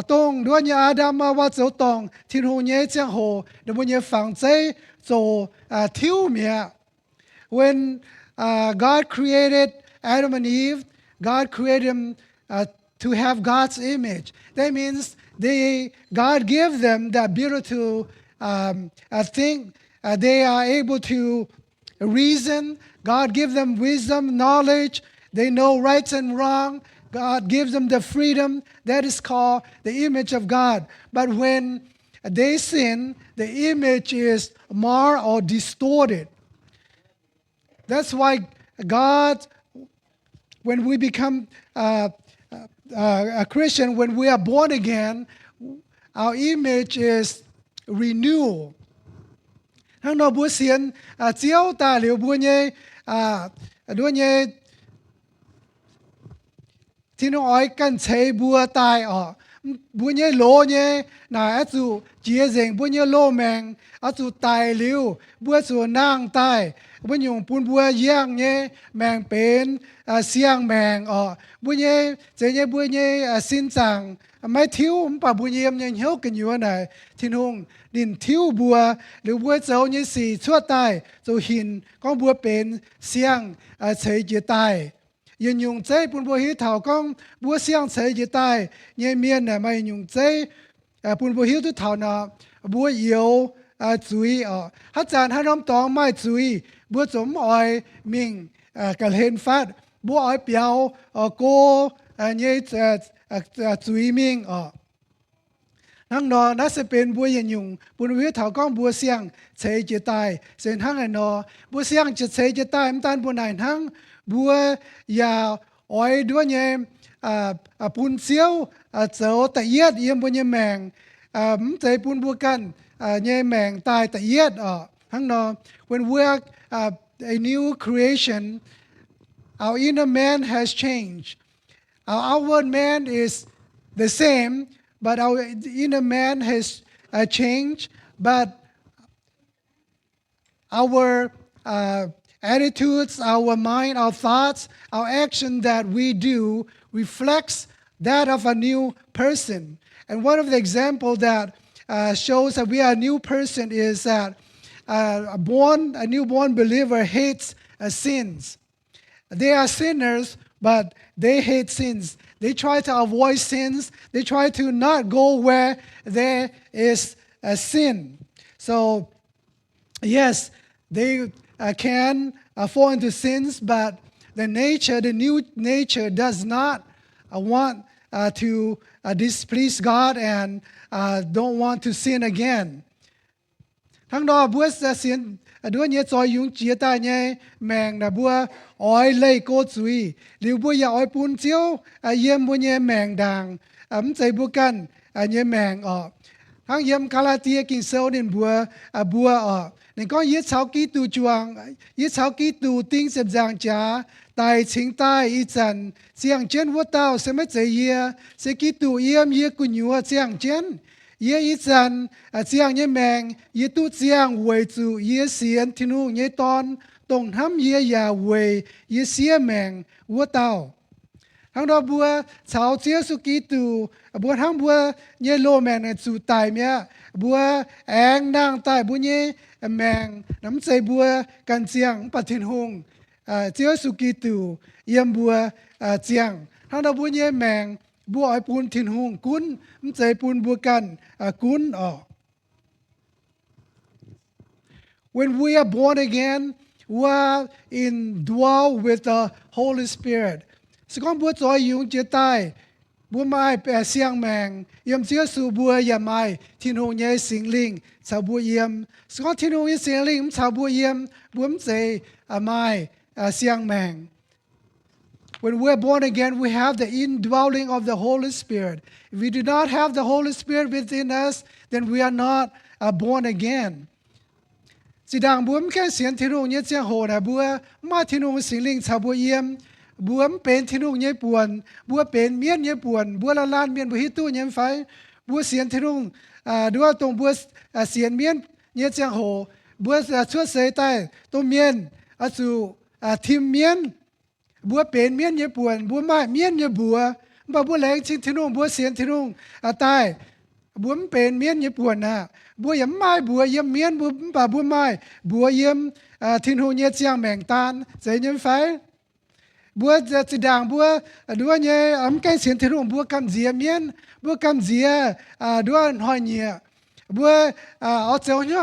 D: tông đứa nhớ Adam mà vào chỗ tòng thiên hùng nhớ giang hồ đứa nhớ phẳng chế chỗ thiếu mía. When God created Adam and Eve, God created them to have God's image. That means God gave them the ability to think. They are able to reason. God gives them wisdom, knowledge. They know right and wrong. God gives them the freedom. That is called the image of God. But when they sin, the image is marred or distorted. That's why God, when we become a Christian, when we are born again, our image is renewal. Hang nó búa xiên chiếu ta liều búa nhé đua nhé thì nó nói cần chế bùa tai bùa nhé lô nhé nà á chú chia rèn bùa nhé lô mèng á chú tai liu bùa chú nang tai bùa nhung bùn bùa giang nhé mèng bền xiang mèng bùa nhé chế nhé bùa nhé xin chẳngไม่thiếu bà bùa nhé nhé hiếu cái nhiều này thiên hùng đình thiếu bùa liu bùa cháu nhé xì chua tai chú hình con bùa bền xiang chế chế tai yên dùng chế bùn bùa hiếu thảo con bùa xiang chế chế tai nhé miên này mà dùng chế bùn bùa hiếu tu thảo nọ bùa yếu chuối hát chán hát nóm tòng mai chuối bùa chấm ỏi mình cả lên phát bùa ỏi béo cô nhé chuối mình năng nọ nó sẽเป็นบัวยันยุงบุญวิถาวก้องบัวเสียงเฉยจะตายเส้นทั้งไอ้นอบัวเสียงจะเฉยจะตายมันตันบัวไหนทั้งบัวยาอ้อยด้วยเนี่ยปุ่นเสียวเจ้าแต่เย็ดเยี่ยมบัวเนี่ยแมงมันใจปุ่นบัวกันเนี่ยแมงตายแต่เย็ดทั้งนอ when we are a new creation our inner man has changed our outward man is the same but our inner man has changed but our attitudes, our mind, our thoughts, our action that we do reflects that of a new person. And one of the examples that shows that we are a new person is that a newborn believer hates sins. They are sinners, but they hate sins. They try to avoid sins. They try to not go where there is a sin. So, yes, they can fall into sins, but the new nature does not want to displease God and don't want to sin again. Thằng đó bữa sẽ xin đứa nhé cho dùng chia tay nhé mèng là bữa ỏi lấy cô chuối liu bữa ya ỏi bún chiếu yếm bữa nhé mèng đàng chạy bữa căn nhé mèng thằng yếm Galatia kinh sâu nên bữa nên có yết sáu ký tu chuang yết sáu ký tu tinh xếp giang trả tài chính tai y trần giang chân vô tao sẽ mất chạy yê sẽ ký tu yếm yê cu nhúa giang chân yê y trần giang nhé mèng yê tu giang quầy chủ yê xiên thiên hùng nhé ton tổng hâm yê ya quầy yê xía mèng vô tao thằng đó bữa cháu chia su ký tu bữa thằng bữa nhé lô mèng này chủ tài mía bữa anh đang tài bữa nhé mèng nắmใจบัวกันเจียงปัทินหงเจียวสุกีตูเยี่ยมบัวเจียงทั้งดาวบัวเย่แมงบัวไอปูนทินหงกุ้นนำใจปูนบัวกันกุ้นWhen we are born again, we are indwelled with the Holy Spirit. สกองบัวจอยยุงเจตายบัวไม้แปะเสียงแมงเยี่ยมเจียวสู่บัวยาไม้ทินหงเย่สิงลิงชาวบัวเยี่ยมสกอที่นู่นเสียงลิงชาวบัวเยี่ยมบัวมเจไม้เสียงแมง When we are born again, we have the indwelling of the Holy Spirit. If we do not have the Holy Spirit within us, then we are not born again. สิดังบัวมแค่เสียงที่นู่นเนี่ยเจียงโหนะบัวมาที่นู่นสิงลิงชาวบัวเยี่ยมบัวมเป็นที่นู่นเนี่ยป่วนบัวเป็นเมียนเนี่ยป่วนบัวละลานเมียนบัวฮิตู้เนี่ยไฟบัวเสียงที่นู่นด้วยตรงบัวเสียงเมียนเนี่ยเจียงโหบัวชั่วเสยใต้ตรงเมียนสู่ทิมเมียนบัวเป็นเมียนเนี่ยป่วนบัวไม้เมียนเนี่ยบัวบัวแหลงชิงที่นู่นบัวเสียงที่นู่นใต้บัวเป็นเมียนเนี่ยป่วนนะบัวยังไม้บัวยังเมียนบัวไม้บัวยังที่นู่นเนี่ยเจียงแมงตานใจยังไฟบัวจะด่างบัวด้วยเนี่ยใกล้เสียงที่นู่นบัวกำเจียเมียนบัวกำเจียด้วยหอยเนี่ยบัวเอาเจ้าเนี่ย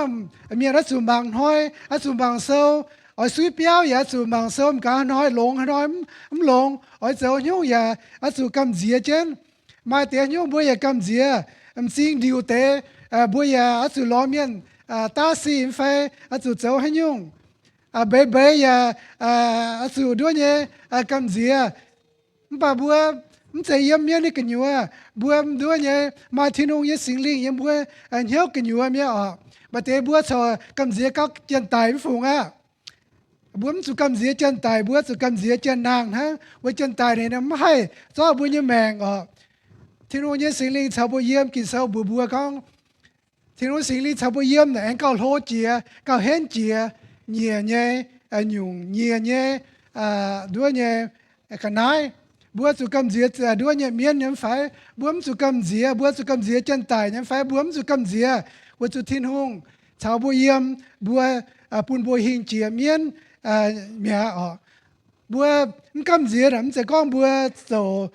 D: มีรัศมีบางห้อยรัศมีบางเซลเอาสุยเปียวอย่าสุบางเซลมกาห้อยลงห้อยมันลงเอาเจ้าเนี่ยอย่ารัศมีกำเจียเจนมาเตียเนี่ยบัวอย่ากำเจียซิงดิวเตบัวอย่ารัศมีล้อเมียนตาสีไฟรัศมีเจ้าให้ยุ่งเบย์อย่ารัศมีด้วยเนี่ยกำเจียป่าบัวมันจะเยี่ยมเมียนี่กันอยู่บัวด้วยเนี่ยมาที่นู่นยี่สิงลิงยังบัวเหี้ยวกันอยู่เมียบัดเตบัวชอกำเสียก็ยันตายไม่ฝูง bướm su cầm dĩa chân tài bữa su cầm dĩa chân nàng ha với chân tài này nó hay do bữa như mèng thiên hùng như sinh linh chào bữa yếm kỳ sau bữa con thiên hùng sinh linh chào bữa yếm này anh cao hô chia cao hên chia nhẹ nhẹ nhung nhẹ nhẹ đua nhẹ cái này bữa su cầm dĩa đua nhẹ miên nhắm phải bướm su cầm dĩa bữa su cầm dĩa chân tài nhắm phải bướm su cầm dĩa với su thiên hùng chào bữa yếm bữa pun bữa hình chia miên mẹ bữa cầm dĩa làm sẽ con bữa dầu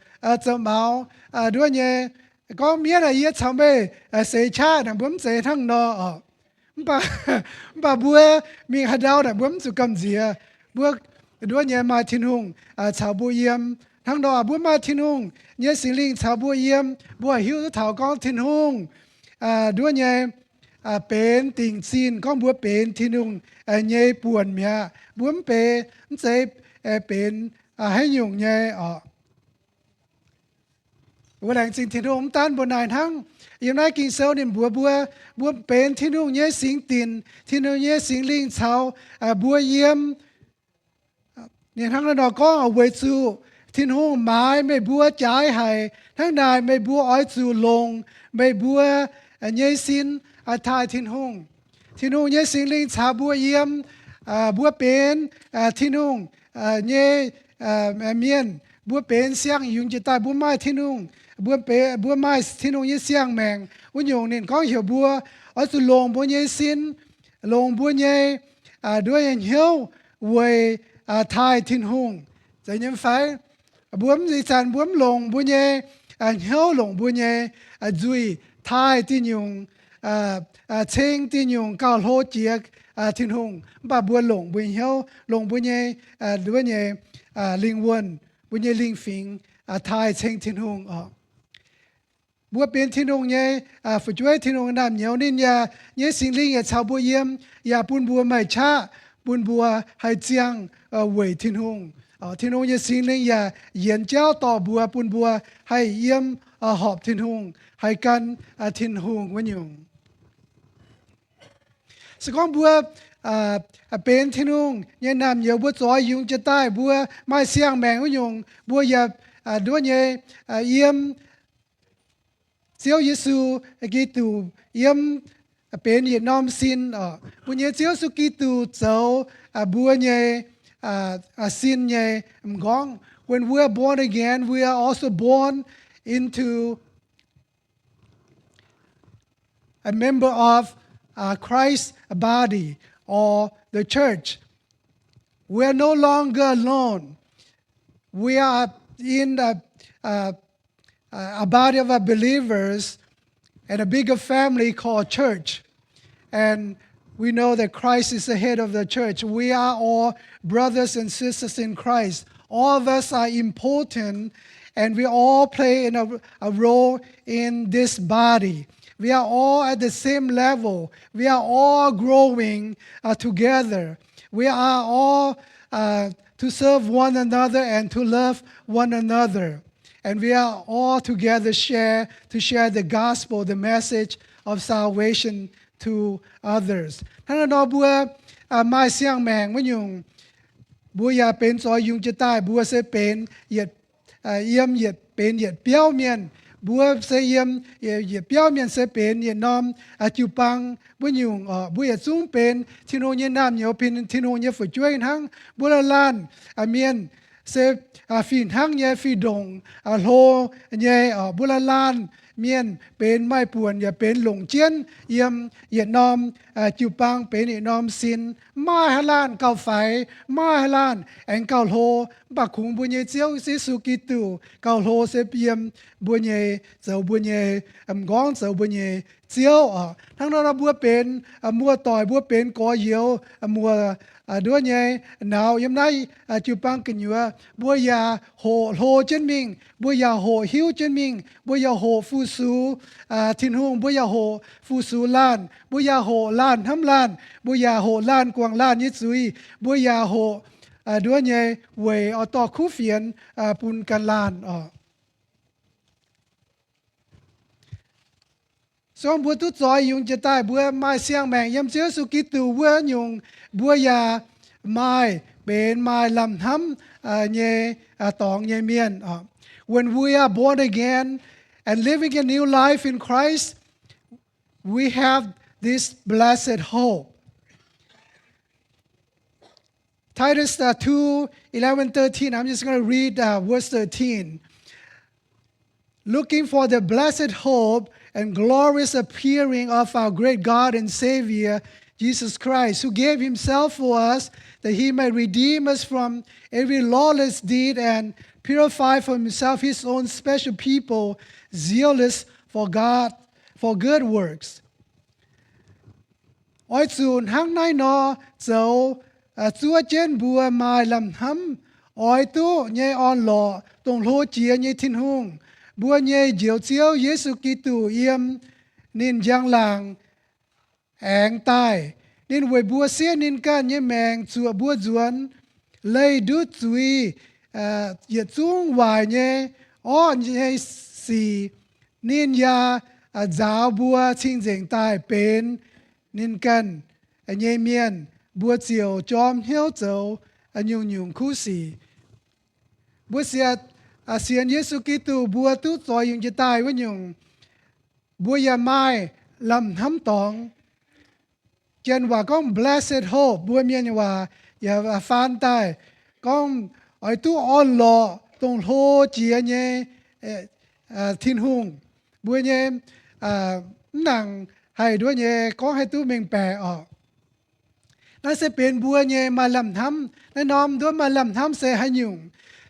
D: máu đua nhẹ có miếng là yết chăm bê xây cha đằng bướm xây thằng nọ bà bữa mình hạt đào đằng bướm su cầm dĩa bữa đua nhẹ mà thiên hùng chào bữa yếm thằng nọ bữa mà thiên hùng nhẹ sinh linh chào bữa yếm bữa hiếu thảo con thiên hùng đua nhẹเป็นติ่งซีนก็บัวเป็นที่นุ่งเย่ปวนเมียบัวเป็นเสเป็นให้ยุ่งเย่วันแรงจริงที่นุ่งต้านบนนายทั้งยังได้กินเซลเนี่ยบัวเป็นที่นุ่งเย่สิงตินที่นุ่งเย่สิงลิงเช้าบัวเยี่ยมเนี่ยทั้งนั้นก็เอาไว้สู่ที่นุ่งไม้ไม่บัวจ่ายให้ทั้งนายไม่บัวอ้อยสู่ลงไม่บัวเย่สินทายทินหงทินหงเยสิงลิงชาบัวเยี่ยมบัวเป็นทินหงเยเมียนบัวเป็นเสียงยุงจะตายบัวไม้ทินหงบัวไม้ทินหงเยเสียงแมงวันยงนี่ก้องเหี่ยวบัวเอาสุลงบัวเยสินลงบัวเยด้วยเหี่ยวเวยทายทินหงใจยังไฟบัวมีสันบัวลงบัวเยเหี่ยวลงบัวเยจุยทายทินยงเชิงที่ยงก้าวโลเจียทิ้งหงบ่าบัวหลงบัวเหี่ยวหลงบัวเย่ด้วยเย่ลิงวนบัวเย่ลิงฟิงทายเชิงทิ้งหงบัวเป็นทิ้งหงเย่ฝึกช่วยทิ้งหงน้ำเหนียวนินยาเย่สิงลิงชาวบัวเยี่ยมอย่าปุ่นบัวไม่ช้าปุ่นบัวให้เจียงเว่ยทิ้งหงทิ้งหงเย่สิงลิงอย่าเยียนเจ้าต่อบัวปุ่นบัวให้เยี่ยมหอบทิ้งหงให้กันทิ้งหงวันยงสกองบัวเป็นที่นุ่งยันนำเหยียวบัวจอยยุงจะใต้บัวไม้เสียงแมงก็ยุงบัวหยาบด้วยเยี่ยมเสียวเยซูกีตูเยี่ยมเป็นเยนอมซินบัวเยเสียวสุกีตูเจ้าบัวเยซินเยมกอง when we are born again we are also born into a member of Christ's body or the church. We are no longer alone. We are in a body of believers and a bigger family called church. And we know that Christ is the head of the church. We are all brothers and sisters in Christ. All of us are important and we all play in a role in this body. We are all at the same level. We are all growing together. We are all to serve one another and to love one another. And we are all together to share the gospel, the message of salvation to others. ท่านนอบัวมาเสียงแมงไม่ยุงบัวอย่าเป็นซอยยุงจะตายบัวเสเป็นเหยียดเยี่ยมเหยียดเป็นเหยียดเปี้ยวเมียนบัวเสียมเหยียดเปี้ยวเมียนเสเป็นเหยียดน้อมจูปังบัวยุงบัวเหยียดซุ้งเป็นที่โนเยน้ำเหนียวเป็นที่โนเยฝึกช่วยทั้งบัวละลานเมียนเสฟีนทั้งเยฟีดงโลเยบัวละลานเมียนเป็นไม้ป่วนอย่าเป็นหลงเจียนเยี่ยมเหยียดน้อมจูปังเป็นเหยียดน้อมสินมาฮลานเก่าไฟมาฮลานแองเก่าโลบักขุงบุญเยเจียวสิสุกิตูเก่าโลเสเปียมบุญเยเจ้าบุญเยก้องเจ้าบุญเยเจียวทั้งนั้นบัวเป็นมัวต่อยบัวเป็นกอเยียวมัวด้วยเยหนาวยำไนจูปังกันอยู่บัวยาโหโหเจนมิงบัวยาโหหิวเจนมิงบัวยาโหฟูซูทินหงบัวยาโหฟูซูล้านบัวยาโหล้านทำล้านบัวยาโหล้านกวางล้านยิสุยบัวยาโหด้วยเยเวอต่อคู่เฟียนปุนกันล้านส่วนบัวตุจอยยุงจะตายบัวไม้เสียงแมงยำเชื้อสุกิตูบัวยุงบัวยาไม้ เป็นมาลำทำเยตองเยเมียน when we are born again and living a new life in Christ we have this blessed hope Titus 2:11-13 I'm just going to read verse 13 looking for the blessed hope and glorious appearing of our great God and Savior, Jesus Christ, who gave himself for us that he might redeem us from every lawless deed and purify for himself his own special people, zealous for God, for good works. Ôi dùn hăng nay nó dấu chúa trên bùa mai làm hâm ôi tu nhé on lọ tông lô chia nhé thiên hùng bùa nhé diệu chiếu Giêsu Kitô yếm nín giang làng áng tai nín về bùa xia nín ca nhé mèng chùa bùa duẩn lấy đút chui yết chung vài nhé ó nhé xì nín ya giáo bùa chinh dành tai bên nín cần nhé miên bùa chiều chom hiếu dấu nhung nhung khu xì bùa xia xiên Giêsu Kitô bùa tu tội yung chỉ tai với nhung bùa ya mai làm hâm tòng chânว่าcon blessed hope bùa miênว่าอย่าฟันตายconไอ้ตู้อ่อนหล่อตรงโหเจียเนี่ยทิ้นหุงบวยเนี่ยหนังให้ด้วยเนี่ยก็ให้ตู้เมงแปรออกนั่นจะเป็นบัวเนี่ยมาลำทำนั่นน้อมด้วยมาลำทำเสียให้ยุ่ง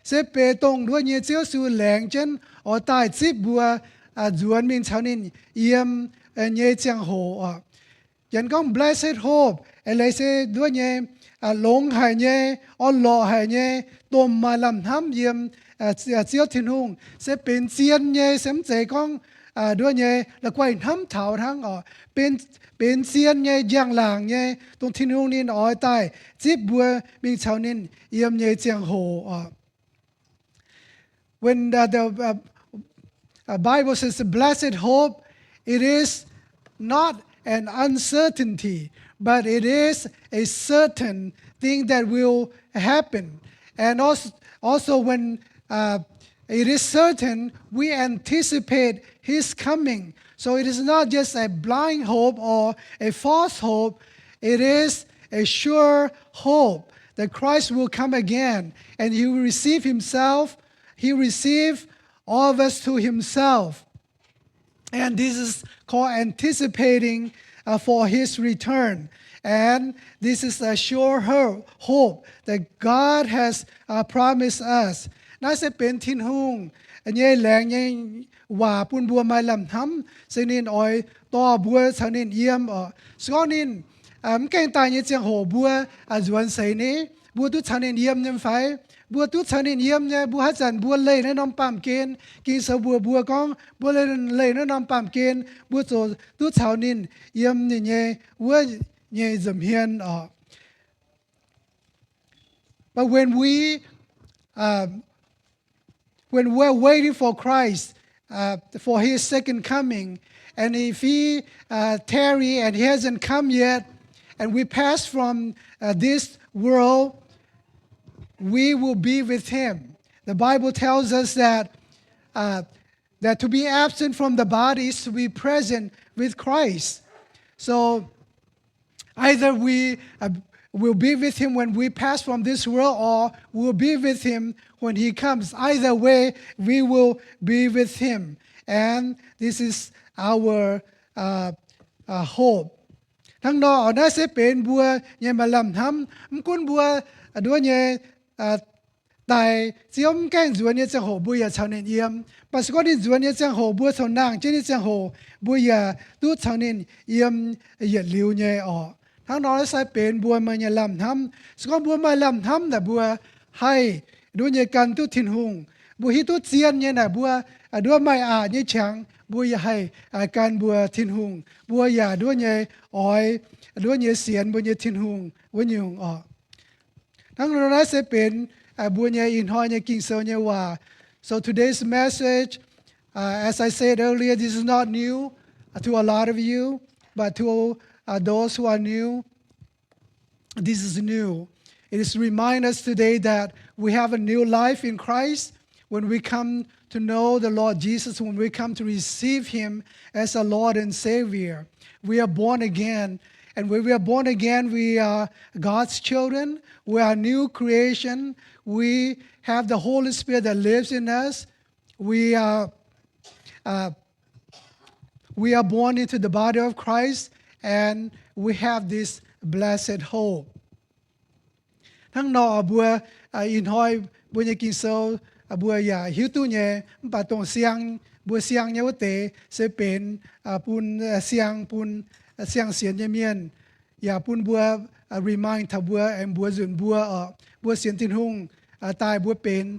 D: เสียเปตรงด้วยเนี่ยเจ้าสู่แหลงเช่นออตายซิบบัวจวนมินชาวนินเยี่ยมเนี่ยเจียงโหออกยันก็ blessed hope อะไรเสียด้วยเนี่ยหลงหายเนี่ยอ่อนหล่อหายเนี่ยตมมาลำทำเยี่ยมเจียวทิ้นหุงเสียเป็นเจียนเนี่ยเสมใจของด้วยเนี่ยแล้วก็น้ำเถาทั้งเป็นเซียนเนี่ยย่างหลางเนี่ยตรงทิ้นหุงนี่อ้อยใต้จิบบัวมิงชาวนินเยี่ยมเนี่ยเจียงโหwhen the Bible says the blessed hope it is not an uncertainty but it is a certain thing that will happen. And also when it is certain, we anticipate His coming. So it is not just a blind hope or a false hope. It is a sure hope that Christ will come again and He will receive Himself. He will receive all of us to Himself. And this is called anticipating for His return. And this is a sure hope that God has promised us. น่าจะเป็นทิ้นหุงเนี่ยแหลงเนี่ยว่าปุ่นบัวมาลำทำเสนินอ้อยต่อบัวเสนินเยี่ยมสกอนินมันแกงตายเนี่ยเจียงโหบัวจวนใส่นี้บัวตุเสนินเยี่ยมเนี่ยไฟบัวตุเสนินเยี่ยมเนี่ยบัวฮัจันบัวเลยในน้ำปั๊มเกณฑ์กินเสบัวก้องบัวเลยในน้ำปั๊มเกณฑ์บัวโจตุเสนินเยี่ยมเนี่ยวัวเนี่ยจำเฮียนBut when we're waiting for Christ, for His second coming, and if He tarry and He hasn't come yet, and we pass from this world, we will be with Him. The Bible tells us that to be absent from the body is to be present with Christ. So either we will be with Him when we pass from this world, or we'll be with Him when He comes. Either way, we will be with Him. And this is our hope. ทั้งนอน่าจะเป็นบัวเนี่ยมาลำทำมันคุ้นบัวด้วยเนี่ยตายเจียมแกงจวนเนี่ยจะโหบัวอย่าชาวเนียนเยี่ยมปัสกอนี่จวนเนี่ยจะโหบัวชาวนางเจนี่จะโหบัวอย่าตู้ชาวเนียนเยี่ยมเหยียดลิ้วเนี่ยทั้งนอน่าจะเป็นบัวมาเนี่ยลำทำสกอบัวมาลำทำแต่บัวให้ด้วยเนี่ยกันตู้ทิ้นหุงบัวฮิตู้เจียนเนี่ยนะบัวด้วยไม่เนี่ยฉังบัวอย่าให้การบัวทิ้นหุงบัวอย่าด้วยเนี่ยอ้อยด้วยเนี่ยเสียนบัวเนี่ยทิ้นหุงวันยุงทั้งนอน่าจะเป็นบัวเนี่ยอินหอยเนี่ยกิ่งเซลเนี่ยว่า so today's message as I said earlier this is not new to a lot of you but to those who are new this is new It is remind us today that we have a new life in Christ when we come to know the Lord Jesus, when we come to receive Him as our Lord and Savior. We are born again. And when we are born again, we are God's children. We are a new creation. We have the Holy Spirit that lives in us. We are born into the body of Christ, and we have this blessed hope. Thằng nọ bữa in hỏi bữa nhà kinh sâu bữa ya hiếu tu nhẹ bà tông xiang bữa xiang nhau tế sẽ bên pun xiang xiên nhẹ miên ya pun bữa remind thà bữa em bữa dùn bữa xiên thiên hùng tai bữa bên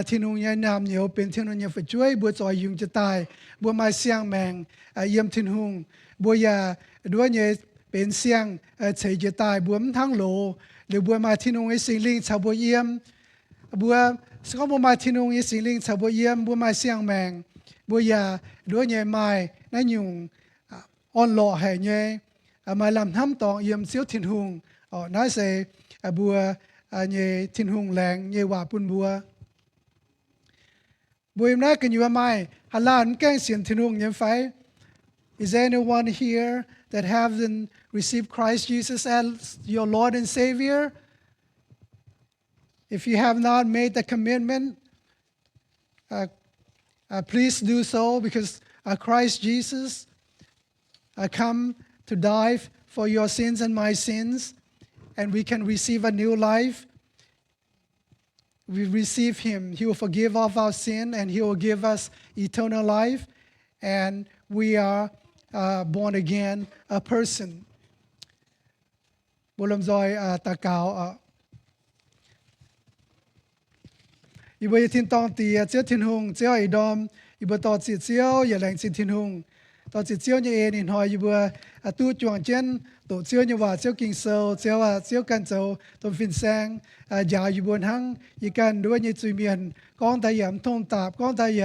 D: thiên hùng nhẹ nam nhiều bên thiên hùng nhẹ phải chuối bữa trọi dùngจะตายbữa mai xiang mèng yếm thiên hùng bữa ya đuôi nhẹ bên xiang chạyจะตายbữa thang lỗหรือบัวมาที่นุ่งไอ้สิ่งลิงชาวบัวเยี่ยมบัวสก็บัวมาที่นุ่งไอ้สิ่งลิงชาวบัวเยี่ยมบัวมาเสียงแมงบัวยาด้วยใหญ่ไม้นั่นยุงอ่อนหล่อแห่ใหญ่มาลำทำตองเยี่ยมเสียวทิ้นหุงน่าเสบัวใหญ่ทิ้นหุงแรงใหญ่ว่าปุ่นบัวน่ากันอยู่ว่าไม่ฮัลโหลนแกงเสียนทิ้นหุงยังไฟ Is there anyone here that haven't received Christ Jesus as your Lord and Savior? If you have not made the commitment, please do so, because Christ Jesus come to die for your sins and my sins, and we can receive a new life. We receive Him. He will forgive all of our sin, and He will give us eternal life, and we are born again a person. Bố lâm rồi ta cao ý bố thiên tông tì chiếu thiên hùng chiếu ý đom ý bố tỏ chỉ chiếu ý lệnh xin thiên hùng tỏ chỉ chiếu như ên in hỏi ý bố tu chuang chân tổ chiếu nhưว่าchiếu kinh sâu chiếu can châu tổ phiên sang giả ý bố hăng ý can đối như truy miền con tay yểm thông tạp con tay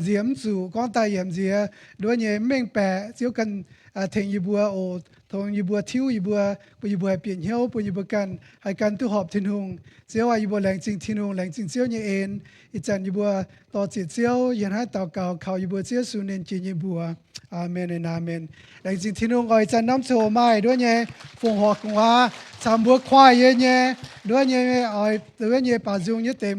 D: diễm chủ con tay yểm dìa đối như mênh bè chiếu can thành ý bố ổ thongยีบัวทิวยีบัวปุยบัวเปลี่ยนเหี้ยวปุยบัวกันให้กันตุหอบทินหงเสียวยีบัวแหลงจริงทินหงแหลงจริงเสียวเนี่ยเอ็นอีจันยีบัวต่อจิตเสียวยันให้ต่อเก่าเขายีบัวเสียวสูเนนจียีบัวอาเมนอาเมนแหลงจริงทินหงอ่อยจันน้ำโชว์ไม้ด้วยเนี่ยฟงหอกงว่าสามบัวควายเนี่ยด้วยเนี่ยอ่อยด้วยเนี่ยป่าจุงเนี่ยเต็ม